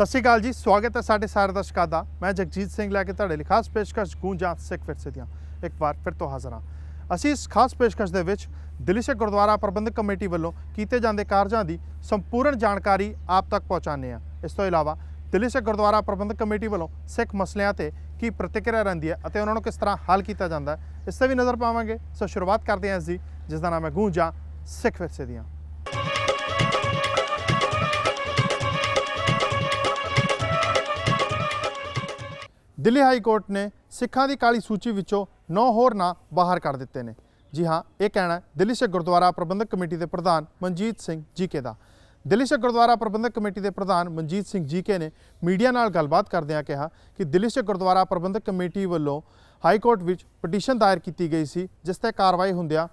सत श्री अकाल जी, स्वागत है साढ़े सारे दर्शकों का। मैं जगजीत सिंह लैके तुहाडे लई खास पेशकश गूंजा सिख विरसे दियां एक बार फिर तो हाज़र हाँ। असीं इस खास पेशकश दे विच दिल्ली सिख गुरुद्वारा प्रबंधक कमेटी वालों कीते जांदे कारजां दी संपूर्ण जानकारी आप तक पहुँचाने हैं। इस तो इलावा दिल्ली सिख गुरुद्वारा प्रबंधक कमेटी वालों सिख मसलियां ते की प्रतिक्रिया रहिंदी है अते उन्हां नूं किस तरह हल किया जाता है, इस ते भी नज़र पावांगे। सो शुरुआत करते हैं इसकी, जिसका नाम है गूंजा सिख विरसे दियां। दिल्ली हाई कोर्ट ने सिखां की काली सूची विचों 9 होर नां बाहर कर दिते हैं। जी हाँ, यह कहना है दिल्ली सिख गुरुद्वारा प्रबंधक कमेटी के प्रधान मनजीत सिंह जीके का। दिल्ली सिख गुरुद्वारा प्रबंधक कमेटी के प्रधान मनजीत सिंह जीके ने मीडिया नाल गलबात करदिआं कहा कि दिल्ली सिख गुरुद्वारा प्रबंधक कमेटी वालों हाई कोर्ट विच पटीशन दायर की गई सी, जिस ते कार्रवाई हुंदिआं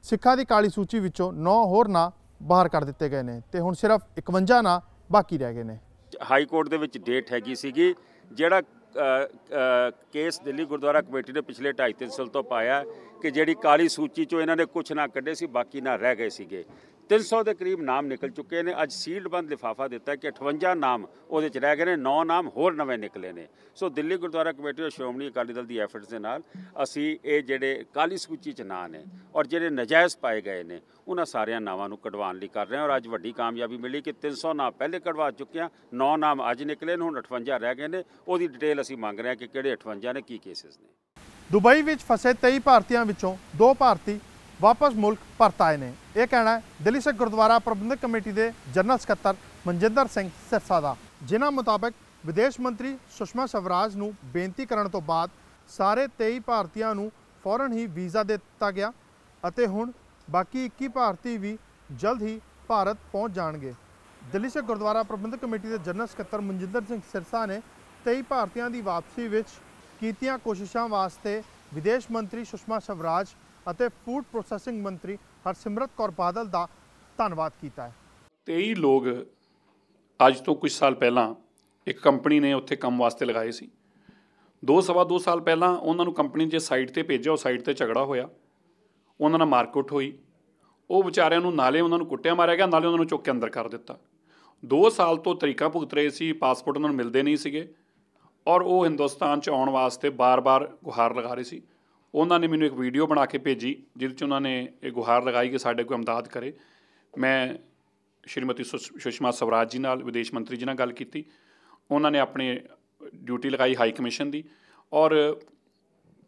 सिखां की काली सूची विचों 9 होर नां बाहर कर दिते गए हैं ते हुण सिर्फ 51 नां बाकी रह गए हैं। हाई कोर्ट दे विच डेट हैगी सीगी जिहड़ा केस दिल्ली गुरुद्वारा कमेटी ने पिछले 2.5-3 साल तो पाया कि जिहड़ी काली सूची चो इन्होंने कुछ ना कढ़े सी, बाकी ना रह गए सीगे। 300 के करीब नाम निकल चुके हैं। अज सील्ड बंद लिफाफा दिता कि 58 नाम वो रह गए, 9 नाम होर नवे निकले ने। सो दिल्ली गुरुद्वारा कमेटी और श्रोमणी अकाली दल की एफर्ट्स के नाल असी ये जिहड़े काली सूची च नाम ने और जिहड़े नजायज़ पाए गए ने उन्होंने सारिया नावां नूं कढवाउण लई कर रहे हैं। और अज वड्डी कामयाबी मिली कि 300 नाम पहले कढवा चुके हैं, 9 नाम अज निकले ने, हुण 58 रह गए ने। उहदी डिटेल असी मंग रहे हैं कि किहड़े 58 ने, की केसेस ने। दुबई विच फसे 23 भारतीयों विचों 2 भारती वापस मुल्क परत आए हैं। यह कहना है दिल्ली सिख गुरुद्वारा प्रबंधक कमेटी के जनरल सकत्तर मनजिंदर सिंह सिरसा का, जिन्हां मुताबिक विदेश मंत्री सुषमा स्वराज नूं बेनती करने तो बाद सारे 23 भारतीयों नूं फौरन ही वीज़ा दे दिता गया अते हुण बाकी 21 भारती भी जल्द ही भारत पहुँच जाएंगे। दिल्ली सिख गुरुद्वारा प्रबंधक कमेटी के जनरल सकत्तर मनजिंदर सिंह सिरसा ने 23 भारतीयों की वापसी विच कीतियां कोशिशों वास्ते विदेश मंत्री सुषमा स्वराज ਅਤੇ फूड प्रोसैसिंग मंत्री हरसिमरत कौर बादल का धन्यवाद किया है। 23 लोग अज तो कुछ साल पहला एक कंपनी ने उत्थे काम वास्ते लगाए सी। 2 साल पहला उन्होंने कंपनी जे साइट पर भेजा, उस साइट पर झगड़ा होया, उन्होंने मारकुट हुई, वो बेचारिਆਂ नाले उन्होंने कुट्टिया मारिया गया, नाले उन्होंने चुक के अंदर कर दिता। 2 साल तो तरीका भुगत रहे सी, पासपोर्ट उन्होंने मिलते नहीं सीगे और वो हिंदुस्तान च आउण वास्ते बार बार गुहार लगा रहे सी। उन्होंने मैंने एक वीडियो बना के भेजी जिस उन्होंने ये गुहार लगाई कि साढ़े कोई इमदाद करे। मैं श्रीमती सुषमा स्वराज जी नाल विदेश मंत्री जी नाल गल की, उन्होंने अपनी ड्यूटी लगाई हाई कमीशन की और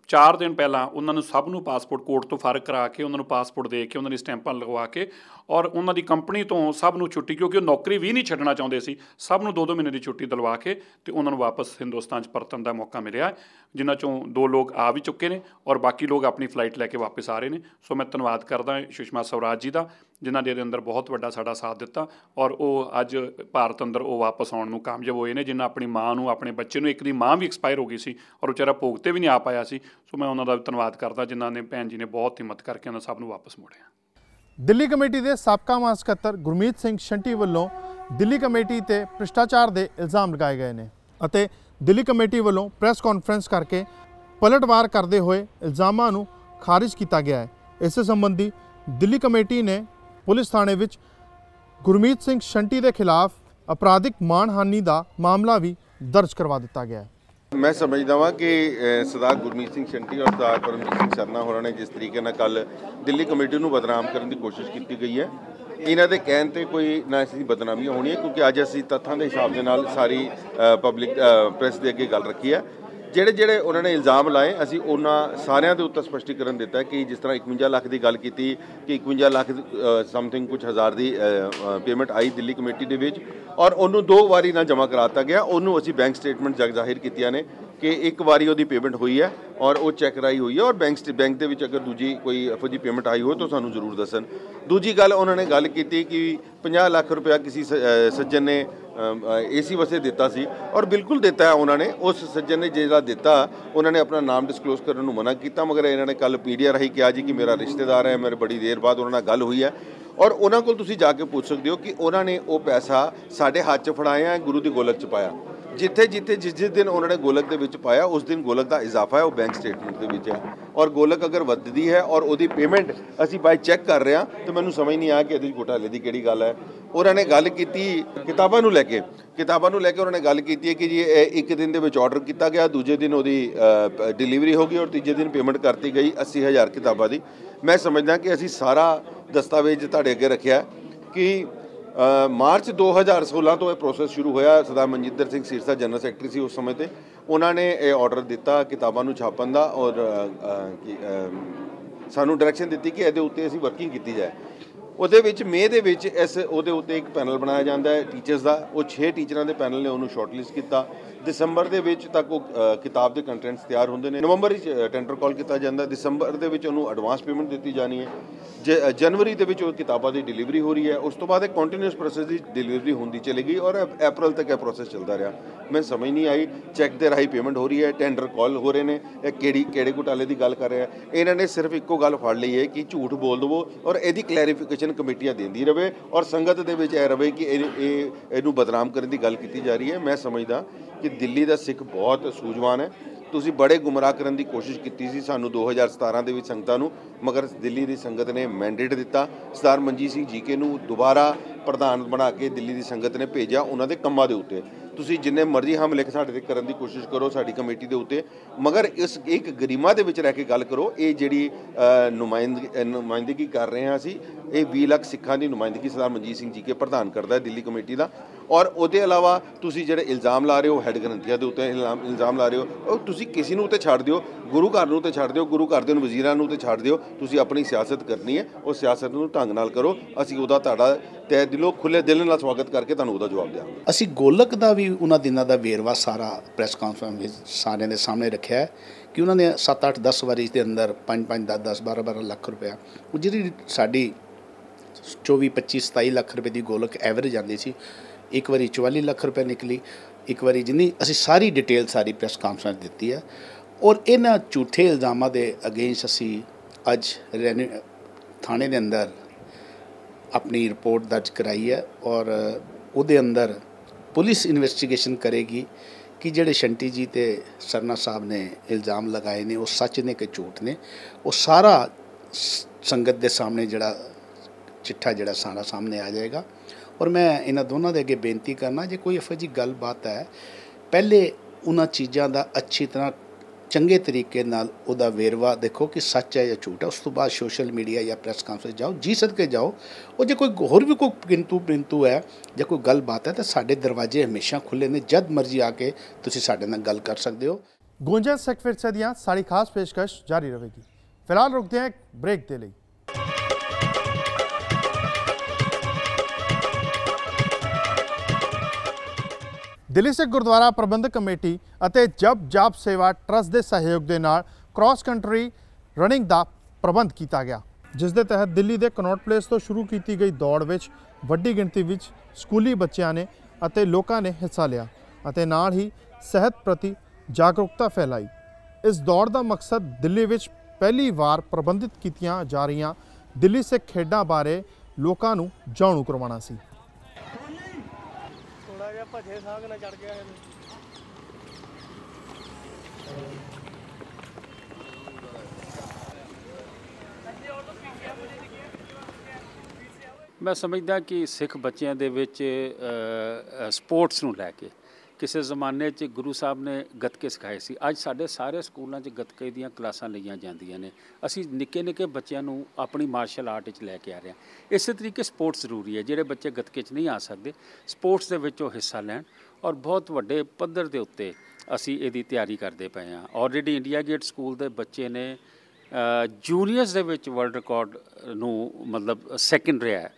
4 दिन पहला उन्होंने सब नूं पासपोर्ट कोर्ट तो फारग करा के उन्होंने पासपोर्ट दे के उन्होंने स्टैंपां लगवा के और उन्होंने कंपनी तो सब नूं छुट्टी, क्योंकि नौकरी भी नहीं छड्डना चाहुंदे सी, सब नूं 2-2 महीने की छुट्टी दिलवा के ते उन्होंने वापस हिंदुस्तान च परतन का मौका मिलिया, जिन्हां चों 2 लोग आ भी चुके हैं और बाकी लोग अपनी फ्लाइट लैके वापस आ रहे हैं। सो मैं धन्नवाद करदा सुषमा स्वराज जी का, जिन्हां दे अंदर बहुत वड्डा साडा साथ दिता और वो अज भारत अंदर वो वापस आउण नूं कामयाब होए ने, जिन्हां अपनी माँ नूं, अपने बच्चे नूं, एक दी माँ भी एक्सपायर हो गई सी और बेचारा भोग ते भी नहीं आ पाया सी। सो मैं उन्हां दा धन्नवाद करदा जिन्हां ने भैन जी ने बहुत हिम्मत करके उन्हां सब नूं वापस मोड़िया। दिल्ली कमेटी के साबका महासकत्तर गुरमीत सिंह शंटी वालों दिल्ली कमेटी ते भ्रिष्टाचार के इल्ज़ाम लगाए गए हैं अते दिल्ली कमेटी वालों प्रेस कॉन्फ्रेंस करके पलटवार करते हुए इल्ज़ामां नूं खारिज किया गया है। इस संबंधी दिल्ली कमेटी ने पुलिस थाने विच गुरमीत सिंह शंटी के खिलाफ अपराधिक मानहानि का मामला भी दर्ज करवा दिता गया है। मैं समझदा वां कि सरदार गुरमीत सिंह शंटी और सरदार परमजीत सिंह सरना होरां ने जिस तरीके नाल कल दिल्ली कमेटी नूं बदनाम करने की कोशिश की गई है, इन्हां दे कहण ते कोई ना ऐसी बदनामियां होणीआं, क्योंकि अज असीं तत्थां दे हिसाब दे नाल सारी पब्लिक प्रेस दे अगे गल रखी है। ਜਿਹੜੇ उन्होंने इल्ज़ाम लाए असी उन्होंने सारिਆਂ ਦੇ ਉੱਤੇ स्पष्टीकरण दिता है कि जिस तरह 51 ਲੱਖ की गल की कि 51 ਲੱਖ समथिंग कुछ हज़ार की पेमेंट आई दिल्ली कमेटी के विच और उन्होंने 2 वारी ना जमा कराता गया। उन्होंने असी बैंक स्टेटमेंट जग जाहिर कीतियां ने कि एक वारी वो पेमेंट हुई है और वो चैक कराई हुई है और बैंक के अगर दूजी कोई एफो जी पेमेंट आई हो तो सानू जरूर दसन। दूजी गल उन्होंने गल की कि 50 लाख रुपया किसी सज्जन ने एसी वास्ते दिता सी और बिल्कुल दिता है उन्होंने। उस सज्जन ने जो दिता उन्होंने अपना नाम डिस्कलोज करने को मना किया, मगर इन्होंने कल मीडिया राही कहा जी कि मेरा रिश्तेदार है, मेरे बड़ी देर बाद उन्होंने गल हुई है और उन्होंने को तुसीं जाके पूछ सकते हो कि उन्होंने वो पैसा साढ़े हाथ च फड़ाया गुरु की गोलक च पाया। ਜਿੱਥੇ ਜਿੱਥੇ ਜਿਸ ਦਿਨ ਉਹਨਾਂ ਨੇ ਗੋਲਕ ਦੇ ਵਿੱਚ ਪਾਇਆ ਉਸ ਦਿਨ ਗੋਲਕ ਦਾ ਇਜ਼ਾਫਾ ਹੈ ਉਹ ਬੈਂਕ ਸਟੇਟਮੈਂਟ ਦੇ ਵਿੱਚ ਹੈ। ਔਰ ਗੋਲਕ ਅਗਰ ਵੱਧਦੀ ਹੈ ਔਰ ਉਹਦੀ ਪੇਮੈਂਟ ਅਸੀਂ ਬਾਈ ਚੈੱਕ ਕਰ ਰਹੇ ਹਾਂ ਤਾਂ ਮੈਨੂੰ ਸਮਝ ਨਹੀਂ ਆਇਆ ਕਿ ਇਹਦੇ ਵਿੱਚ ਘੁਟਾਲੇ ਦੀ ਕਿਹੜੀ ਗੱਲ ਹੈ। ਉਹਨਾਂ ਨੇ ਗੱਲ ਕੀਤੀ ਕਿਤਾਬਾਂ ਨੂੰ ਲੈ ਕੇ ਉਹਨਾਂ ਨੇ ਗੱਲ ਕੀਤੀ ਹੈ ਕਿ ਜੀ ਇਹ ਇੱਕ ਦਿਨ ਦੇ ਵਿੱਚ ਆਰਡਰ ਕੀਤਾ ਗਿਆ, ਦੂਜੇ ਦਿਨ ਉਹਦੀ ਡਿਲੀਵਰੀ ਹੋ ਗਈ ਔਰ ਤੀਜੇ ਦਿਨ ਪੇਮੈਂਟ ਕਰਤੀ ਗਈ 80,000 ਕਿਤਾਬਾਂ ਦੀ। ਮੈਂ ਸਮਝਦਾ ਕਿ ਅਸੀਂ ਸਾਰਾ ਦਸਤਾਵੇਜ਼ ਤੁਹਾਡੇ ਅੱਗੇ ਰੱਖਿਆ ਕਿ ਮਾਰਚ 2016 ਤੋਂ ਇਹ ਪ੍ਰੋਸੈਸ ਸ਼ੁਰੂ ਹੋਇਆ। ਸਰਦਾਰ ਮਨਜਿੰਦਰ ਸਿੰਘ ਸਿਰਸਾ ਜਨਰਲ ਸੈਕਟਰੀ ਸੀ ਉਸ ਸਮੇਂ ਤੇ, ਉਹਨਾਂ ਨੇ ਇਹ ਆਰਡਰ ਦਿੱਤਾ ਕਿਤਾਬਾਂ ਨੂੰ ਛਾਪਣ ਦਾ ਔਰ ਸਾਨੂੰ ਡਾਇਰੈਕਸ਼ਨ ਦਿੱਤੀ ਕਿ ਇਹਦੇ ਉੱਤੇ ਅਸੀਂ ਵਰਕਿੰਗ ਕੀਤੀ ਜਾਏ। ਉਹਦੇ ਵਿੱਚ ਮਈ ਦੇ ਵਿੱਚ ਉਹਦੇ ਉੱਤੇ ਇੱਕ ਪੈਨਲ ਬਣਾਇਆ ਜਾਂਦਾ ਹੈ ਟੀਚਰਸ ਦਾ, ਉਹ 6 ਟੀਚਰਾਂ ਦੇ ਪੈਨਲ ਨੇ ਉਹਨੂੰ ਸ਼ਾਰਟਲਿਸਟ ਕੀਤਾ। ਦਸੰਬਰ ਦੇ ਵਿੱਚ ਤੱਕ ਉਹ ਕਿਤਾਬ ਦੇ ਕੰਟੈਂਟਸ ਤਿਆਰ ਹੁੰਦੇ ਨੇ। ਨਵੰਬਰ ਵਿੱਚ ਟੈਂਡਰ ਕਾਲ ਕੀਤਾ ਜਾਂਦਾ, ਦਸੰਬਰ ਦੇ ਵਿੱਚ ਉਹਨੂੰ ਐਡਵਾਂਸ ਪੇਮੈਂਟ ਦਿੱਤੀ ਜਾਣੀ ਹੈ। ਜਨਵਰੀ ਦੇ ਵਿੱਚ ਉਹ ਕਿਤਾਬਾਂ ਦੀ ਡਿਲੀਵਰੀ ਹੋ ਰਹੀ ਹੈ। ਉਸ ਤੋਂ ਬਾਅਦ ਇੱਕ ਕੰਟੀਨਿਊਸ ਪ੍ਰੋਸੈਸ ਦੀ ਡਿਲੀਵਰੀ ਹੁੰਦੀ ਚਲੇਗੀ ਔਰ ਅਪ੍ਰੈਲ ਤੱਕ ਇਹ ਪ੍ਰੋਸੈਸ ਚੱਲਦਾ ਰਿਹਾ। ਮੈਨੂੰ ਸਮਝ ਨਹੀਂ ਆਈ, ਚੈੱਕ ਦੇ ਰਾਹੀਂ ਪੇਮੈਂਟ ਹੋ ਰਹੀ ਹੈ, ਟੈਂਡਰ ਕਾਲ ਹੋ ਰਹੇ ਨੇ, ਇਹ ਕਿਹੜੇ ਘੁਟਾਲੇ ਦੀ ਗੱਲ ਕਰ ਰਹੇ ਆ। ਇਹਨਾਂ ਨੇ ਸਿਰਫ ਇੱਕੋ ਗੱਲ ਫੜ ਲਈ ਹੈ ਕਿ ਝੂਠ ਬੋਲ ਦਵੋ ਔਰ ਇਹਦੀ ਕਲੈਰੀਫਿਕੇਸ਼ਨ ਕਮੇਟੀਆਂ ਦਿੰਦੀ ਰਹੇ ਔਰ ਸੰਗਤ ਦੇ ਵਿੱਚ ਇਹ ਰਹੇ ਕਿ ਇਹਨੂੰ ਬਦਨਾਮ ਕਰਨ ਦੀ ਗੱਲ ਕੀਤੀ ਜਾ ਰਹੀ ਹੈ। ਮੈਂ ਸਮਝਦਾ ਕਿ ਦਿੱਲੀ ਦਾ ਸਿੱਖ ਬਹੁਤ ਸੂਝਵਾਨ ਹੈ। ਤੁਸੀਂ ਬੜੇ ਗੁੰਮਰਾਹ ਕਰਨ ਦੀ ਕੋਸ਼ਿਸ਼ ਕੀਤੀ ਸੀ ਸਾਨੂੰ 2017 ਦੇ ਵਿੱਚ ਸੰਗਤਾਂ ਨੂੰ, ਮਗਰ ਦਿੱਲੀ ਦੀ ਸੰਗਤ ਨੇ ਮੈਂਡੇਟ ਦਿੱਤਾ। ਸਰਦਾਰ ਮਨਜੀਤ ਸਿੰਘ ਜੀਕੇ ਨੂੰ ਦੁਬਾਰਾ ਪ੍ਰਧਾਨ ਬਣਾ ਕੇ ਦਿੱਲੀ ਦੀ ਸੰਗਤ ਨੇ ਭੇਜਿਆ ਉਹਨਾਂ ਦੇ ਕੰਮਾਂ ਦੇ ਉੱਤੇ। ਤੁਸੀਂ ਜਿੰਨੇ ਮਰਜ਼ੀ ਹਮਲੇ ਸਾਡੇ ਤੇ ਕਰਨ ਦੀ ਕੋਸ਼ਿਸ਼ ਕਰੋ ਸਾਡੀ ਕਮੇਟੀ ਦੇ ਉੱਤੇ, ਮਗਰ ਇਸ ਇੱਕ ਗਰਿਮਾ ਦੇ ਵਿੱਚ ਰਹਿ ਕੇ ਗੱਲ ਕਰੋ। ਇਹ ਜਿਹੜੀ ਨੁਮਾਇੰਦਗੀ ਕਰ ਰਹੇ ਹਾਂ ਅਸੀਂ, ਇਹ 20 ਲੱਖ ਸਿੱਖਾਂ ਦੀ ਨੁਮਾਇੰਦਗੀ ਸਰਦਾਰ ਮਨਜੀਤ ਸਿੰਘ ਜੀਕੇ ਪ੍ਰਧਾਨ ਕਰਦਾ ਹੈ ਦਿੱਲੀ ਕਮੇਟੀ ਦਾ। ਔਰ ਉਹਦੇ ਇਲਾਵਾ ਤੁਸੀਂ ਜਿਹੜੇ ਇਲਜ਼ਾਮ ਲਾ ਰਹੇ ਹੋ ਹੈੱਡ ਗ੍ਰੰਥੀਆਂ ਦੇ ਉੱਤੇ ਇਲਜ਼ਾਮ ਲਾ ਰਹੇ ਹੋ, ਉਹ ਤੁਸੀਂ ਕਿਸੇ ਨੂੰ ਤੇ ਛੱਡ ਦਿਓ, ਗੁਰੂ ਘਰ ਨੂੰ ਤੇ ਛੱਡ ਦਿਓ, ਗੁਰੂ ਘਰ ਦੇ ਵਜ਼ੀਰਾਂ ਨੂੰ ਤੇ ਛੱਡ ਦਿਓ। ਤੁਸੀਂ ਆਪਣੀ ਸਿਆਸਤ ਕਰਨੀ ਹੈ, ਉਹ ਸਿਆਸਤ ਨੂੰ ਢੰਗ ਨਾਲ ਕਰੋ। ਅਸੀਂ ਉਹਦਾ ਤੁਹਾਡਾ ਤਹਿ ਦਿਲੋਂ ਖੁੱਲ੍ਹੇ ਦਿਲ ਨਾਲ ਸਵਾਗਤ ਕਰਕੇ ਤੁਹਾਨੂੰ ਉਹਦਾ ਜਵਾਬ ਦਿਆਂਗੇ। ਅਸੀਂ ਗੋਲਕ ਦਾ ਵੀ ਉਹਨਾਂ ਦਿਨਾਂ ਦਾ ਵੇਰਵਾ ਸਾਰਾ ਪ੍ਰੈਸ ਕਾਨਫਰੰਸ ਵਿੱਚ ਸਾਰਿਆਂ ਦੇ ਸਾਹਮਣੇ ਰੱਖਿਆ ਹੈ ਕਿ ਉਹਨਾਂ ਨੇ 7, 8, 10 ਵਾਰੀ ਦੇ ਅੰਦਰ 5, 10, 10, 12 ਲੱਖ ਰੁਪਇਆ, ਉਹ ਜਿਹੜੀ ਸਾਡੀ 24, 25, 27 ਲੱਖ ਰੁਪਏ ਦੀ ਗੋਲਕ ਐਵਰੇਜ ਆਉਂਦੀ ਸੀ, ਇੱਕ ਵਾਰੀ 44 ਲੱਖ ਰੁਪਏ ਨਿਕਲੀ, ਇੱਕ ਵਾਰੀ ਜਿੰਨੀ ਅਸੀਂ ਸਾਰੀ ਡਿਟੇਲ ਸਾਰੀ ਪ੍ਰੈਸ ਕਾਨਫਰੰਸ ਦਿੱਤੀ ਹੈ। ਔਰ ਇਹਨਾਂ ਝੂਠੇ ਇਲਜ਼ਾਮਾਂ ਦੇ ਅਗੇਂਸਟ ਅਸੀਂ ਅੱਜ ਥਾਣੇ ਦੇ ਅੰਦਰ ਆਪਣੀ ਰਿਪੋਰਟ ਦਰਜ ਕਰਾਈ ਹੈ ਔਰ ਉਹਦੇ ਅੰਦਰ ਪੁਲਿਸ ਇਨਵੈਸਟੀਗੇਸ਼ਨ ਕਰੇਗੀ ਕਿ ਜਿਹੜੇ ਸ਼ੰਟੀ ਜੀ ਤੇ ਸਰਨਾ ਸਾਹਿਬ ਨੇ ਇਲਜ਼ਾਮ ਲਗਾਏ ਨੇ ਉਹ ਸੱਚ ਨੇ ਕਿ ਝੂਠ ਨੇ। ਉਹ ਸਾਰਾ ਸੰਗਤ ਦੇ ਸਾਹਮਣੇ ਜਿਹੜਾ ਚਿੱਠਾ ਜਿਹੜਾ ਸਾਰਾ ਸਾਹਮਣੇ ਆ ਜਾਏਗਾ। ਔਰ ਮੈਂ ਇਹਨਾਂ ਦੋਨਾਂ ਦੇ ਅੱਗੇ ਬੇਨਤੀ ਕਰਨਾ, ਜੇ ਕੋਈ ਇਹੋ ਜਿਹੀ ਗੱਲਬਾਤ ਹੈ ਪਹਿਲੇ ਉਹਨਾਂ ਚੀਜ਼ਾਂ ਦਾ ਅੱਛੀ ਤਰ੍ਹਾਂ ਚੰਗੇ ਤਰੀਕੇ ਨਾਲ ਉਹਦਾ ਵੇਰਵਾ ਦੇਖੋ ਕਿ ਸੱਚ ਹੈ ਜਾਂ ਝੂਠ ਹੈ। ਉਸ ਤੋਂ ਬਾਅਦ ਸੋਸ਼ਲ ਮੀਡੀਆ ਜਾਂ ਪ੍ਰੈਸ ਕਾਨਫਰੰਸ ਜਾਓ, ਜੀ ਸਦਕੇ ਜਾਓ। ਉਹ ਜੇ ਕੋਈ ਹੋਰ ਵੀ ਕੋਈ ਕਿੰਤੂ ਹੈ ਜਾਂ ਕੋਈ ਗੱਲਬਾਤ ਹੈ ਤਾਂ ਸਾਡੇ ਦਰਵਾਜ਼ੇ ਹਮੇਸ਼ਾ ਖੁੱਲ੍ਹੇ ਨੇ, ਜਦ ਮਰਜ਼ੀ ਆ ਕੇ ਤੁਸੀਂ ਸਾਡੇ ਨਾਲ ਗੱਲ ਕਰ ਸਕਦੇ ਹੋ। ਗੂੰਜਨ ਸਿੱਖ ਵਿਰਸੇ ਦੀਆਂ ਸਾਡੀ ਖਾਸ ਪੇਸ਼ਕਸ਼ ਜਾਰੀ ਰਹੇਗੀ। ਫਿਲਹਾਲ ਰੁਕਦੇ ਹਾਂ ਇੱਕ ਬ੍ਰੇਕ ਦੇ ਲਈ। ਦਿੱਲੀ ਸਿੱਖ ਗੁਰਦੁਆਰਾ ਪ੍ਰਬੰਧਕ ਕਮੇਟੀ ਅਤੇ ਜਪ ਜਾਪ ਸੇਵਾ ਟਰਸਟ ਦੇ ਸਹਿਯੋਗ ਦੇ ਨਾਲ ਕ੍ਰਾਸ ਕੰਟਰੀ ਰਨਿੰਗ ਦਾ ਪ੍ਰਬੰਧ ਕੀਤਾ ਗਿਆ, ਜਿਸ ਦੇ ਤਹਿਤ ਦਿੱਲੀ ਦੇ ਕਨੌਟ ਪਲੇਸ ਤੋਂ ਸ਼ੁਰੂ ਕੀਤੀ ਗਈ ਦੌੜ ਵਿੱਚ ਵੱਡੀ ਗਿਣਤੀ ਵਿੱਚ ਸਕੂਲੀ ਬੱਚਿਆਂ ਨੇ ਅਤੇ ਲੋਕਾਂ ਨੇ ਹਿੱਸਾ ਲਿਆ ਅਤੇ ਨਾਲ ਹੀ ਸਿਹਤ ਪ੍ਰਤੀ ਜਾਗਰੂਕਤਾ ਫੈਲਾਈ। ਇਸ ਦੌੜ ਦਾ ਮਕਸਦ ਦਿੱਲੀ ਵਿੱਚ ਪਹਿਲੀ ਵਾਰ ਪ੍ਰਬੰਧਿਤ ਕੀਤੀਆਂ ਜਾ ਰਹੀਆਂ ਦਿੱਲੀ ਸਿੱਖ ਖੇਡਾਂ ਬਾਰੇ ਲੋਕਾਂ ਨੂੰ ਜਾਣੂ ਕਰਵਾਉਣਾ ਸੀ। ਭੱਜੇ ਸਾਗ ਨਾਲ ਚੜ ਗਿਆ ਮੈਂ ਸਮਝਦਾ ਕਿ ਸਿੱਖ ਬੱਚਿਆਂ ਦੇ ਵਿੱਚ ਸਪੋਰਟਸ ਨੂੰ ਲੈ ਕੇ ਕਿਸੇ ਜ਼ਮਾਨੇ 'ਚ ਗੁਰੂ ਸਾਹਿਬ ਨੇ ਗੱਤਕੇ ਸਿਖਾਏ ਸੀ। ਅੱਜ ਸਾਡੇ ਸਾਰੇ ਸਕੂਲਾਂ 'ਚ ਗੱਤਕੇ ਦੀਆਂ ਕਲਾਸਾਂ ਲਈਆਂ ਜਾਂਦੀਆਂ ਨੇ। ਅਸੀਂ ਨਿੱਕੇ ਨਿੱਕੇ ਬੱਚਿਆਂ ਨੂੰ ਆਪਣੀ ਮਾਰਸ਼ਲ ਆਰਟ 'ਚ ਲੈ ਕੇ ਆ ਰਹੇ ਹਾਂ। ਇਸੇ ਤਰੀਕੇ ਸਪੋਰਟਸ ਜ਼ਰੂਰੀ ਹੈ। ਜਿਹੜੇ ਬੱਚੇ ਗੱਤਕੇ 'ਚ ਨਹੀਂ ਆ ਸਕਦੇ, ਸਪੋਰਟਸ ਦੇ ਵਿੱਚ ਉਹ ਹਿੱਸਾ ਲੈਣ ਔਰ ਬਹੁਤ ਵੱਡੇ ਪੱਧਰ ਦੇ ਉੱਤੇ ਅਸੀਂ ਇਹਦੀ ਤਿਆਰੀ ਕਰਦੇ ਪਏ ਹਾਂ। ਆਲਰੇਡੀ ਇੰਡੀਆ ਗੇਟ ਸਕੂਲ ਦੇ ਬੱਚੇ ਨੇ ਜੂਨੀਅਰਸ ਦੇ ਵਿੱਚ ਵਰਲਡ ਰਿਕਾਰਡ ਨੂੰ ਮਤਲਬ ਸੈਕਿੰਡ ਰਿਹਾ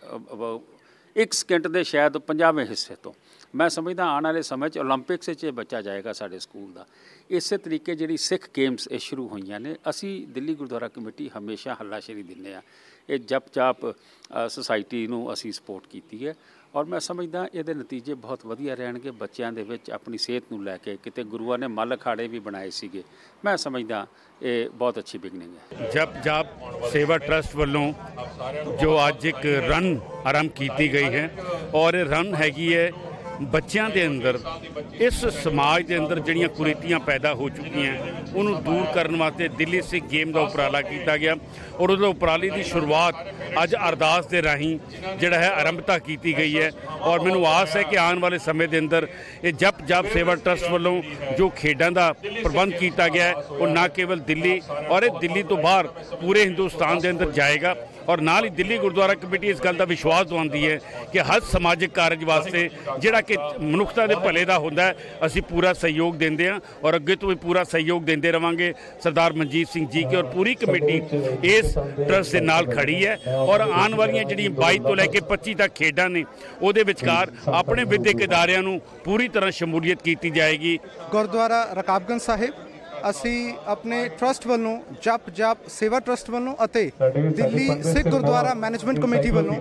1 ਸਕਿੰਟ ਦੇ ਸ਼ਾਇਦ 50ਵੇਂ ਹਿੱਸੇ ਤੋਂ। ਮੈਂ ਸਮਝਦਾ ਆਉਣ ਵਾਲੇ ਸਮੇਂ 'ਚ ਓਲੰਪਿਕਸ 'ਚ ਬੱਚਾ ਜਾਏਗਾ ਸਾਡੇ ਸਕੂਲ ਦਾ। ਇਸੇ ਤਰੀਕੇ ਜਿਹੜੀ ਸਿੱਖ ਗੇਮਸ ਇਹ ਸ਼ੁਰੂ ਹੋਈਆਂ ਨੇ, ਅਸੀਂ ਦਿੱਲੀ ਗੁਰਦੁਆਰਾ ਕਮੇਟੀ ਹਮੇਸ਼ਾ ਹੱਲਾਸ਼ੇਰੀ ਦਿੰਦੇ ਹਾਂ। ਇਹ ਜਪ ਜਾਪ ਸੁਸਾਇਟੀ ਨੂੰ ਅਸੀਂ ਸਪੋਰਟ ਕੀਤੀ ਹੈ ਔਰ ਮੈਂ ਸਮਝਦਾ ਇਹਦੇ ਨਤੀਜੇ ਬਹੁਤ ਵਧੀਆ ਰਹਿਣਗੇ। ਬੱਚਿਆਂ ਦੇ ਵਿੱਚ ਆਪਣੀ ਸਿਹਤ ਨੂੰ ਲੈ ਕੇ ਕਿਤੇ ਗੁਰੂਆਂ ਨੇ ਮੱਲ ਅਖਾੜੇ ਵੀ ਬਣਾਏ ਸੀਗੇ। ਮੈਂ ਸਮਝਦਾ ਇਹ ਬਹੁਤ ਅੱਛੀ ਬਿਗਨਿੰਗ ਹੈ। ਜਪ ਜਾਪ ਸੇਵਾ ਟਰਸਟ ਵੱਲੋਂ ਜੋ ਅੱਜ ਇੱਕ ਰਨ ਆਰੰਭ ਕੀਤੀ ਗਈ ਹੈ ਔਰ ਇਹ ਰਨ ਹੈਗੀ ਹੈ ਬੱਚਿਆਂ ਦੇ ਅੰਦਰ ਇਸ ਸਮਾਜ ਦੇ ਅੰਦਰ ਜਿਹੜੀਆਂ ਕੁਰੀਤੀਆਂ ਪੈਦਾ ਹੋ ਚੁੱਕੀਆਂ ਉਹਨੂੰ ਦੂਰ ਕਰਨ ਵਾਸਤੇ ਦਿੱਲੀ ਸਿੱਖ ਗੇਮ ਦਾ ਉਪਰਾਲਾ ਕੀਤਾ ਗਿਆ ਔਰ ਉਹਦੇ ਉਪਰਾਲੇ ਦੀ ਸ਼ੁਰੂਆਤ ਅੱਜ ਅਰਦਾਸ ਦੇ ਰਾਹੀਂ ਜਿਹੜਾ ਹੈ ਆਰੰਭਤਾ ਕੀਤੀ ਗਈ ਹੈ ਔਰ ਮੈਨੂੰ ਆਸ ਹੈ ਕਿ ਆਉਣ ਵਾਲੇ ਸਮੇਂ ਦੇ ਅੰਦਰ ਇਹ ਜਪ ਸੇਵਾ ਟਰਸਟ ਵੱਲੋਂ ਜੋ ਖੇਡਾਂ ਦਾ ਪ੍ਰਬੰਧ ਕੀਤਾ ਗਿਆ ਹੈ ਉਹ ਨਾ ਕੇਵਲ ਦਿੱਲੀ ਔਰ ਇਹ ਦਿੱਲੀ ਤੋਂ ਬਾਹਰ ਪੂਰੇ ਹਿੰਦੁਸਤਾਨ ਦੇ ਅੰਦਰ ਜਾਏਗਾ ਔਰ ਨਾਲ ਹੀ ਦਿੱਲੀ ਗੁਰਦੁਆਰਾ ਕਮੇਟੀ ਇਸ ਗੱਲ ਦਾ ਵਿਸ਼ਵਾਸ ਦਵਾਉਂਦੀ ਹੈ ਕਿ ਹਰ ਸਮਾਜਿਕ ਕਾਰਜ ਵਾਸਤੇ ਜਿਹੜਾ ਕਿ ਮਨੁੱਖਤਾ ਦੇ ਭਲੇ ਦਾ ਹੁੰਦਾ ਹੈ ਅਸੀਂ ਪੂਰਾ ਸਹਿਯੋਗ ਦਿੰਦੇ ਹਾਂ ਔਰ ਅੱਗੇ ਤੋਂ ਵੀ ਪੂਰਾ ਸਹਿਯੋਗ ਦਿੰਦੇ ਰਵਾਂਗੇ। ਸਰਦਾਰ ਮਨਜੀਤ ਸਿੰਘ ਜੀ ਕੇ ਔਰ ਪੂਰੀ ਕਮੇਟੀ ਇਸ ਟਰਸਟ ਦੇ ਨਾਲ ਖੜੀ ਹੈ ਔਰ ਆਉਣ ਵਾਲੀਆਂ ਜਿਹੜੀਆਂ 22 ਤੋਂ ਲੈ ਕੇ 25 ਤੱਕ ਖੇਡਾਂ ਨੇ ਉਹਦੇ ਵਿਚਕਾਰ ਆਪਣੇ ਵਿਦਿਅਕ ਅਦਾਰਿਆਂ ਨੂੰ ਪੂਰੀ ਤਰ੍ਹਾਂ ਸ਼ਮੂਲੀਅਤ ਕੀਤੀ ਜਾਏਗੀ। ਗੁਰਦੁਆਰਾ ਰਕਾਬਗੰਜ ਸਾਹਿਬ ਅਸੀਂ ਆਪਣੇ ਟਰਸਟ ਵੱਲੋਂ ਜਪ ਸੇਵਾ ਟਰਸਟ ਵੱਲੋਂ ਅਤੇ ਦਿੱਲੀ ਸਿੱਖ ਗੁਰਦੁਆਰਾ ਮੈਨੇਜਮੈਂਟ ਕਮੇਟੀ ਵੱਲੋਂ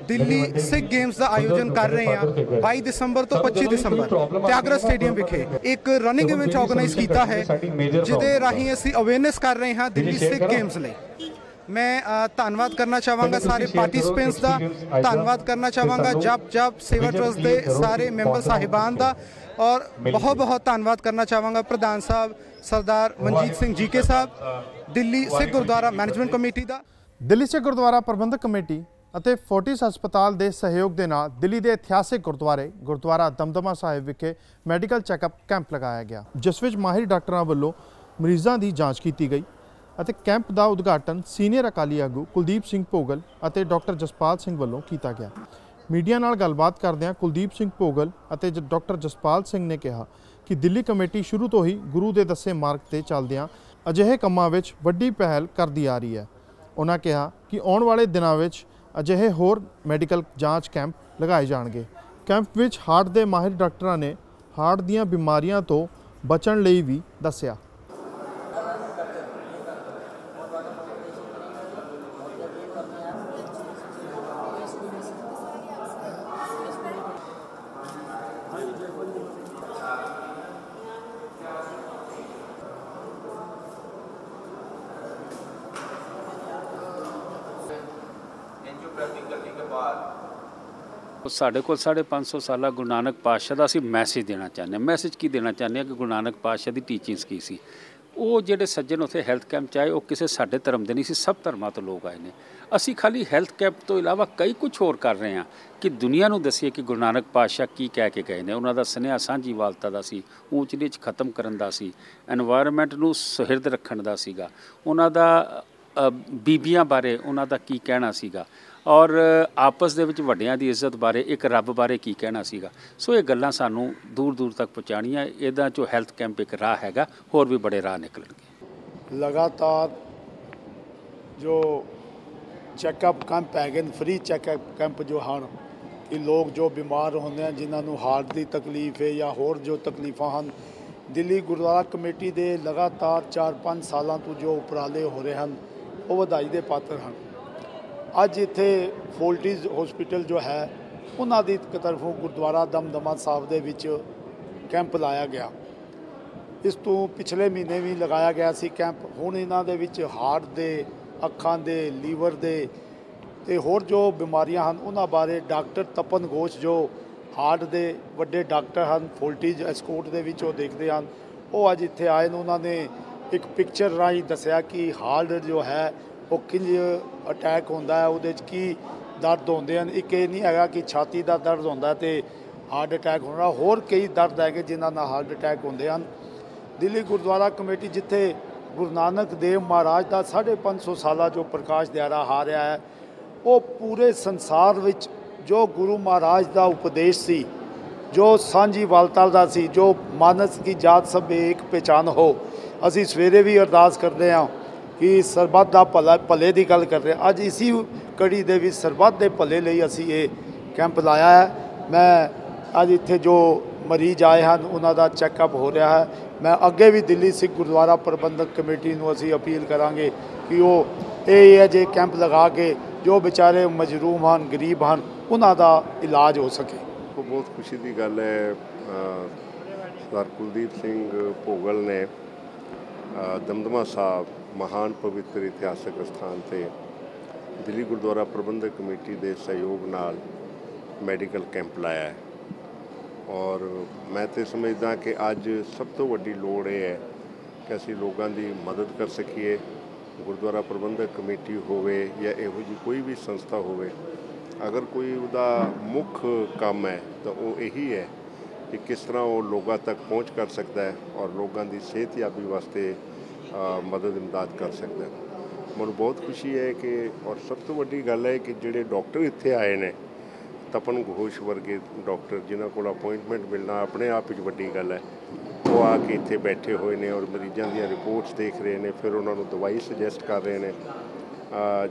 ਦਿੱਲੀ ਸਿੱਖ ਗੇਮਸ ਦਾ ਆਯੋਜਨ ਕਰ ਰਹੇ ਹਾਂ 22 ਦਸੰਬਰ ਤੋਂ 25 ਦਸੰਬਰ ਤਿਆਗਰਾ ਸਟੇਡੀਅਮ ਵਿਖੇ ਇੱਕ ਰਨਿੰਗ ਇਵੈਂਟ ਆਰਗੇਨਾਈਜ਼ ਕੀਤਾ ਹੈ ਜਿਹਦੇ ਰਾਹੀਂ ਅਸੀਂ ਅਵੇਅਰਨੈਸ ਕਰ ਰਹੇ ਹਾਂ ਦਿੱਲੀ ਸਿੱਖ ਗੇਮਸ ਲਈ। ਮੈਂ ਧੰਨਵਾਦ ਕਰਨਾ ਚਾਹਾਂਗਾ ਸਾਰੇ ਪਾਰਟਿਸਿਪੈਂਟਸ ਦਾ, ਧੰਨਵਾਦ ਕਰਨਾ ਚਾਹਾਂਗਾ ਜਪ ਸੇਵਾ ਟਰਸਟ ਦੇ ਸਾਰੇ ਮੈਂਬਰ ਸਾਹਿਬਾਨ ਦਾ ਔਰ ਬਹੁਤ ਧੰਨਵਾਦ ਕਰਨਾ ਚਾਹਾਂਗਾ ਪ੍ਰਧਾਨ ਸਾਹਿਬ ਸਰਦਾਰ ਮਨਜੀਤ ਸਿੰਘ ਜੀ ਕੇ ਸਾਹਿਬ ਦਿੱਲੀ ਸਿੱਖ ਗੁਰਦੁਆਰਾ ਮੈਨੇਜਮੈਂਟ ਕਮੇਟੀ ਦਾ। ਦਿੱਲੀ ਸਿੱਖ ਗੁਰਦੁਆਰਾ ਪ੍ਰਬੰਧਕ ਕਮੇਟੀ ਅਤੇ ਫੋਰਟਿਸ ਹਸਪਤਾਲ ਦੇ ਸਹਿਯੋਗ ਦੇ ਨਾਲ ਦਿੱਲੀ ਦੇ ਇਤਿਹਾਸਿਕ ਗੁਰਦੁਆਰਾ ਦਮਦਮਾ ਸਾਹਿਬ ਵਿਖੇ ਮੈਡੀਕਲ ਚੈੱਕਅਪ ਕੈਂਪ ਲਗਾਇਆ ਗਿਆ ਜਿਸ ਵਿੱਚ ਮਾਹਿਰ ਡਾਕਟਰਾਂ ਵੱਲੋਂ ਮਰੀਜ਼ਾਂ ਦੀ ਜਾਂਚ ਕੀਤੀ ਗਈ ਅਤੇ ਕੈਂਪ ਦਾ ਉਦਘਾਟਨ ਸੀਨੀਅਰ ਅਕਾਲੀ ਆਗੂ ਕੁਲਦੀਪ ਸਿੰਘ ਭੋਗਲ ਅਤੇ ਡਾਕਟਰ ਜਸਪਾਲ ਸਿੰਘ ਵੱਲੋਂ ਕੀਤਾ ਗਿਆ। ਮੀਡੀਆ ਨਾਲ ਗੱਲਬਾਤ ਕਰਦਿਆਂ ਕੁਲਦੀਪ ਸਿੰਘ ਭੋਗਲ ਅਤੇ ਡਾਕਟਰ ਜਸਪਾਲ ਸਿੰਘ ਨੇ ਕਿਹਾ ਕਿ ਦਿੱਲੀ ਕਮੇਟੀ ਸ਼ੁਰੂ ਤੋਂ ਹੀ ਗੁਰੂ ਦੇ ਦੱਸੇ ਮਾਰਗ ਤੇ ਚੱਲਦਿਆਂ ਅਜਿਹੇ ਕੰਮਾਂ ਵਿੱਚ ਵੱਡੀ ਪਹਿਲ ਕਰਦੀ ਆ ਰਹੀ ਹੈ। ਉਹਨਾਂ ਕਿਹਾ ਕਿ ਆਉਣ ਵਾਲੇ ਦਿਨਾਂ ਵਿੱਚ ਅਜਿਹੇ ਹੋਰ ਮੈਡੀਕਲ ਜਾਂਚ ਕੈਂਪ ਲਗਾਏ ਜਾਣਗੇ। ਕੈਂਪ ਵਿੱਚ ਹਾਰਟ ਦੇ ਮਾਹਿਰ ਡਾਕਟਰਾਂ ਨੇ ਹਾਰਟ ਦੀਆਂ ਬਿਮਾਰੀਆਂ ਤੋਂ ਬਚਣ ਲਈ ਵੀ ਦੱਸਿਆ। ਸਾਡੇ ਕੋਲ 550 ਸਾਲਾ ਗੁਰੂ ਨਾਨਕ ਪਾਤਸ਼ਾਹ ਦਾ ਅਸੀਂ ਮੈਸੇਜ ਦੇਣਾ ਚਾਹੁੰਦੇ ਹਾਂ। ਮੈਸੇਜ ਕੀ ਦੇਣਾ ਚਾਹੁੰਦੇ ਹਾਂ ਕਿ ਗੁਰੂ ਨਾਨਕ ਪਾਤਸ਼ਾਹ ਦੀ ਟੀਚਿੰਗਸ ਕੀ ਸੀ। ਉਹ ਜਿਹੜੇ ਸੱਜਣ ਉੱਥੇ ਹੈਲਥ ਕੈਂਪ 'ਚ ਆਏ ਉਹ ਕਿਸੇ ਸਾਡੇ ਧਰਮ ਦੇ ਨਹੀਂ ਸੀ, ਸਭ ਧਰਮਾਂ ਤੋਂ ਲੋਕ ਆਏ ਨੇ। ਅਸੀਂ ਖਾਲੀ ਹੈਲਥ ਕੈਂਪ ਤੋਂ ਇਲਾਵਾ ਕਈ ਕੁਝ ਹੋਰ ਕਰ ਰਹੇ ਹਾਂ ਕਿ ਦੁਨੀਆ ਨੂੰ ਦੱਸੀਏ ਕਿ ਗੁਰੂ ਨਾਨਕ ਪਾਤਸ਼ਾਹ ਕੀ ਕਹਿ ਕੇ ਗਏ ਨੇ। ਉਹਨਾਂ ਦਾ ਸੁਨੇਹਾ ਸਾਂਝੀਵਾਲਤਾ ਦਾ ਸੀ, ਊਚ ਨੀਚ ਖਤਮ ਕਰਨ ਦਾ ਸੀ, ਐਨਵਾਇਰਨਮੈਂਟ ਨੂੰ ਸੁਹਿਰਦ ਰੱਖਣ ਦਾ ਸੀਗਾ, ਉਹਨਾਂ ਦਾ ਬੀਬੀਆਂ ਬਾਰੇ ਉਹਨਾਂ ਦਾ ਕੀ ਕਹਿਣਾ ਸੀਗਾ ਔਰ ਆਪਸ ਦੇ ਵਿੱਚ ਵੱਡਿਆਂ ਦੀ ਇੱਜ਼ਤ ਬਾਰੇ, ਇੱਕ ਰੱਬ ਬਾਰੇ ਕੀ ਕਹਿਣਾ ਸੀਗਾ। ਸੋ ਇਹ ਗੱਲਾਂ ਸਾਨੂੰ ਦੂਰ ਦੂਰ ਤੱਕ ਪਹੁੰਚਾਉਣੀਆਂ। ਇਹਦਾ ਜੋ ਹੈਲਥ ਕੈਂਪ ਇੱਕ ਰਾਹ ਹੈਗਾ, ਹੋਰ ਵੀ ਬੜੇ ਰਾਹ ਨਿਕਲਣਗੇ। ਲਗਾਤਾਰ ਜੋ ਚੈੱਕਅਪ ਕੈਂਪ ਹੈਗੇ ਨੇ, ਫ੍ਰੀ ਚੈੱਕਅਪ ਕੈਂਪ ਜੋ ਹਨ ਕਿ ਲੋਕ ਜੋ ਬਿਮਾਰ ਹੁੰਦੇ ਹਨ, ਜਿਨ੍ਹਾਂ ਨੂੰ ਹਾਰਟ ਦੀ ਤਕਲੀਫ ਹੈ ਜਾਂ ਹੋਰ ਜੋ ਤਕਲੀਫਾਂ ਹਨ, ਦਿੱਲੀ ਗੁਰਦੁਆਰਾ ਕਮੇਟੀ ਦੇ ਲਗਾਤਾਰ 4-5 ਸਾਲਾਂ ਤੋਂ ਜੋ ਉਪਰਾਲੇ ਹੋ ਰਹੇ ਹਨ ਉਹ ਵਧਾਈ ਦੇ ਪਾਤਰ ਹਨ। ਅੱਜ ਇੱਥੇ ਫੋਰਟਿਸ ਹਸਪੀਟਲ ਜੋ ਹੈ ਉਹਨਾਂ ਦੀ ਤਰਫੋਂ ਗੁਰਦੁਆਰਾ ਦਮਦਮਾ ਸਾਹਿਬ ਦੇ ਵਿੱਚ ਕੈਂਪ ਲਾਇਆ ਗਿਆ। ਇਸ ਤੋਂ ਪਿਛਲੇ ਮਹੀਨੇ ਵੀ ਲਗਾਇਆ ਗਿਆ ਸੀ ਕੈਂਪ। ਹੁਣ ਇਹਨਾਂ ਦੇ ਵਿੱਚ ਹਾਰਟ ਦੇ, ਅੱਖਾਂ ਦੇ, ਲੀਵਰ ਦੇ ਤੇ ਹੋਰ ਜੋ ਬਿਮਾਰੀਆਂ ਹਨ ਉਹਨਾਂ ਬਾਰੇ ਡਾਕਟਰ ਤਪਨ ਘੋਸ਼ ਜੋ ਹਾਰਟ ਦੇ ਵੱਡੇ ਡਾਕਟਰ ਹਨ ਫੋਰਟਿਸ ਐਸਕੋਟ ਦੇ ਵਿੱਚ, ਉਹ ਦੇਖਦੇ ਹਨ, ਉਹ ਅੱਜ ਇੱਥੇ ਆਏ ਨੇ। ਉਹਨਾਂ ਨੇ ਇੱਕ ਪਿਕਚਰ ਰਾਹੀਂ ਦੱਸਿਆ ਕਿ ਹਾਰਟ ਜੋ ਹੈ ਉਹ ਕਿੰਝ ਅਟੈਕ ਹੁੰਦਾ ਹੈ, ਉਹਦੇ 'ਚ ਕੀ ਦਰਦ ਹੁੰਦੇ ਹਨ। ਇੱਕ ਇਹ ਨਹੀਂ ਹੈਗਾ ਕਿ ਛਾਤੀ ਦਾ ਦਰਦ ਹੁੰਦਾ ਅਤੇ ਹਾਰਟ ਅਟੈਕ ਹੋਣਾ, ਹੋਰ ਕਈ ਦਰਦ ਹੈਗੇ ਜਿਨ੍ਹਾਂ ਨਾਲ ਹਾਰਟ ਅਟੈਕ ਹੁੰਦੇ ਹਨ। ਦਿੱਲੀ ਗੁਰਦੁਆਰਾ ਕਮੇਟੀ ਜਿੱਥੇ ਗੁਰੂ ਨਾਨਕ ਦੇਵ ਮਹਾਰਾਜ ਦਾ 550 ਸਾਲਾ ਜੋ ਪ੍ਰਕਾਸ਼ ਦਿਹਾੜਾ ਆ ਰਿਹਾ ਹੈ, ਉਹ ਪੂਰੇ ਸੰਸਾਰ ਵਿੱਚ ਜੋ ਗੁਰੂ ਮਹਾਰਾਜ ਦਾ ਉਪਦੇਸ਼ ਸੀ, ਜੋ ਸਾਂਝੀਵਾਲਤਾ ਦਾ ਸੀ, ਜੋ ਮਾਨਸ ਕੀ ਜਾਤ ਸਭ ਏਕ ਪਹਿਚਾਨ ਹੋ। ਅਸੀਂ ਸਵੇਰੇ ਵੀ ਅਰਦਾਸ ਕਰਦੇ ਹਾਂ ਕਿ ਸਰਬੱਤ ਦਾ ਭਲੇ ਦੀ ਗੱਲ ਕਰ ਰਹੇ। ਅੱਜ ਇਸੀ ਕੜੀ ਦੇ ਵਿੱਚ ਸਰਬੱਤ ਦੇ ਭਲੇ ਲਈ ਅਸੀਂ ਇਹ ਕੈਂਪ ਲਾਇਆ ਹੈ। ਮੈਂ ਅੱਜ ਇੱਥੇ ਜੋ ਮਰੀਜ਼ ਆਏ ਹਨ ਉਹਨਾਂ ਦਾ ਚੈੱਕਅਪ ਹੋ ਰਿਹਾ ਹੈ। ਮੈਂ ਅੱਗੇ ਵੀ ਦਿੱਲੀ ਸਿੱਖ ਗੁਰਦੁਆਰਾ ਪ੍ਰਬੰਧਕ ਕਮੇਟੀ ਨੂੰ ਅਸੀਂ ਅਪੀਲ ਕਰਾਂਗੇ ਕਿ ਉਹ ਇਹ ਜੇ ਕੈਂਪ ਲਗਾ ਕੇ ਜੋ ਵਿਚਾਰੇ ਮਜਰੂਮ ਹਨ, ਗਰੀਬ ਹਨ, ਉਹਨਾਂ ਦਾ ਇਲਾਜ ਹੋ ਸਕੇ। ਉਹ ਬਹੁਤ ਖੁਸ਼ੀ ਦੀ ਗੱਲ ਹੈ। ਸਰਦਾਰ ਕੁਲਦੀਪ ਸਿੰਘ ਭੋਗਲ ਨੇ ਦਮਦਮਾ ਸਾਹਿਬ ਮਹਾਨ ਪਵਿੱਤਰ ਇਤਿਹਾਸਕ ਸਥਾਨ 'ਤੇ ਦਿੱਲੀ ਗੁਰਦੁਆਰਾ ਪ੍ਰਬੰਧਕ ਕਮੇਟੀ ਦੇ ਸਹਿਯੋਗ ਨਾਲ ਮੈਡੀਕਲ ਕੈਂਪ ਲਾਇਆ ਹੈ। ਔਰ ਮੈਂ ਤੇ ਸਮਝਦਾ ਕਿ ਅੱਜ ਸਭ ਤੋਂ ਵੱਡੀ ਲੋੜ ਇਹ ਹੈ ਕਿ ਅਸੀਂ ਲੋਕਾਂ ਦੀ ਮਦਦ ਕਰ ਸਕੀਏ। ਗੁਰਦੁਆਰਾ ਪ੍ਰਬੰਧਕ ਕਮੇਟੀ ਹੋਵੇ ਜਾਂ ਇਹੋ ਜਿਹੀ ਕੋਈ ਵੀ ਸੰਸਥਾ ਹੋਵੇ, ਅਗਰ ਕੋਈ ਉਹਦਾ ਮੁੱਖ ਕੰਮ ਹੈ ਤਾਂ ਉਹ ਇਹੀ ਹੈ ਕਿ ਕਿਸ ਤਰ੍ਹਾਂ ਉਹ ਲੋਕਾਂ ਤੱਕ ਪਹੁੰਚ ਕਰ ਸਕਦਾ ਹੈ ਔਰ ਲੋਕਾਂ ਦੀ ਸਿਹਤਯਾਬੀ ਵਾਸਤੇ ਮਦਦ ਇਮਦਾਦ ਕਰ ਸਕਦਾ ਹੈ। ਮੈਨੂੰ ਬਹੁਤ ਖੁਸ਼ੀ ਹੈ ਕਿ ਔਰ ਸਭ ਤੋਂ ਵੱਡੀ ਗੱਲ ਹੈ ਕਿ ਜਿਹੜੇ ਡਾਕਟਰ ਇੱਥੇ ਆਏ ਨੇ, ਤਪਨ ਘੋਸ਼ ਵਰਗੇ ਡਾਕਟਰ ਜਿਨ੍ਹਾਂ ਕੋਲ ਅਪਾਇੰਟਮੈਂਟ ਮਿਲਣਾ ਆਪਣੇ ਆਪ ਵਿੱਚ ਵੱਡੀ ਗੱਲ ਹੈ, ਉਹ ਆ ਕੇ ਇੱਥੇ ਬੈਠੇ ਹੋਏ ਨੇ ਔਰ ਮਰੀਜ਼ਾਂ ਦੀਆਂ ਰਿਪੋਰਟਸ ਦੇਖ ਰਹੇ ਨੇ, ਫਿਰ ਉਹਨਾਂ ਨੂੰ ਦਵਾਈ ਸੁਜੈਸਟ ਕਰ ਰਹੇ ਨੇ।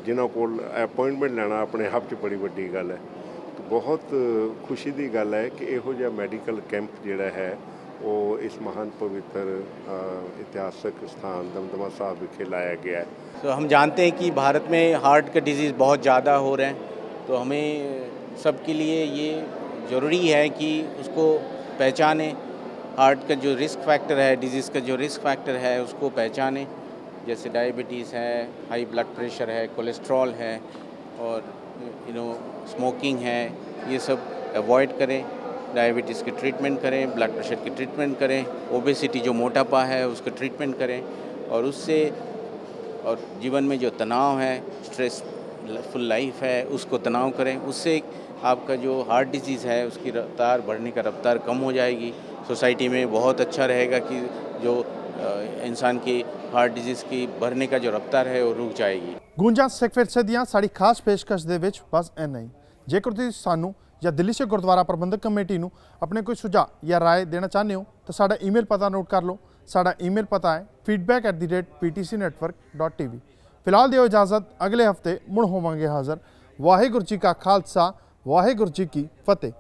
ਜਿਨ੍ਹਾਂ ਕੋਲ ਅਪਾਇੰਟਮੈਂਟ ਲੈਣਾ ਆਪਣੇ ਆਪ 'ਚ ਬੜੀ ਵੱਡੀ ਗੱਲ ਹੈ। ਬਹੁਤ ਖੁਸ਼ੀ ਦੀ ਗੱਲ ਹੈ ਕਿ ਇਹੋ ਜਿਹਾ ਮੈਡੀਕਲ ਕੈਂਪ ਜਿਹੜਾ ਹੈ वो इस महान पवित्र ऐतिहासिक स्थान दमदमा साहिब विखे लाया गया है। तो हम जानते हैं कि भारत में हार्ट का डिजीज़ बहुत ज़्यादा हो रहे हैं, तो हमें सबके लिए ये ज़रूरी है कि उसको पहचानें। हार्ट का जो रिस्क फैक्टर है, डिजीज़ का जो रिस्क फैक्टर है उसको पहचानें, जैसे डायबिटीज़ है, हाई ब्लड प्रेशर है, कोलेस्ट्रॉल है और स्मोकिंग है, ये सब अवॉइड करें। डायबिटीज़ की ट्रीटमेंट करें, ब्लड प्रेशर की ट्रीटमेंट करें, ओबेसिटी जो मोटापा है उसका ट्रीटमेंट करें और उससे और जीवन में जो तनाव है, स्ट्रेस फुल लाइफ है, उसको तनाव करें। उससे आपका जो हार्ट डिजीज़ है उसकी रफ्तार बढ़ने का रफ्तार कम हो जाएगी। सोसाइटी में बहुत अच्छा रहेगा कि जो इंसान की हार्ट डिजीज़ की बढ़ने का जो रफ्तार है वो रुक जाएगी। गूंजा सिख विरसे दियां साड़ी खास पेशकश दे विच बस इन्ना ही। जेकर तुसीं सानू या दिल्ली सिख गुरुद्वारा प्रबंधक कमेटी नूं अपने कोई सुझाव या राय देना चाहते हो तो साडा ईमेल पता नोट कर लो। साडा ईमेल पता है feedback@ptcnetwork.tv। फिलहाल दिओ इजाज़त, अगले हफ्ते मुड़ होवांगे हाज़र। वाहिगुरू जी का खालसा, वाहिगुरू जी की फतेह।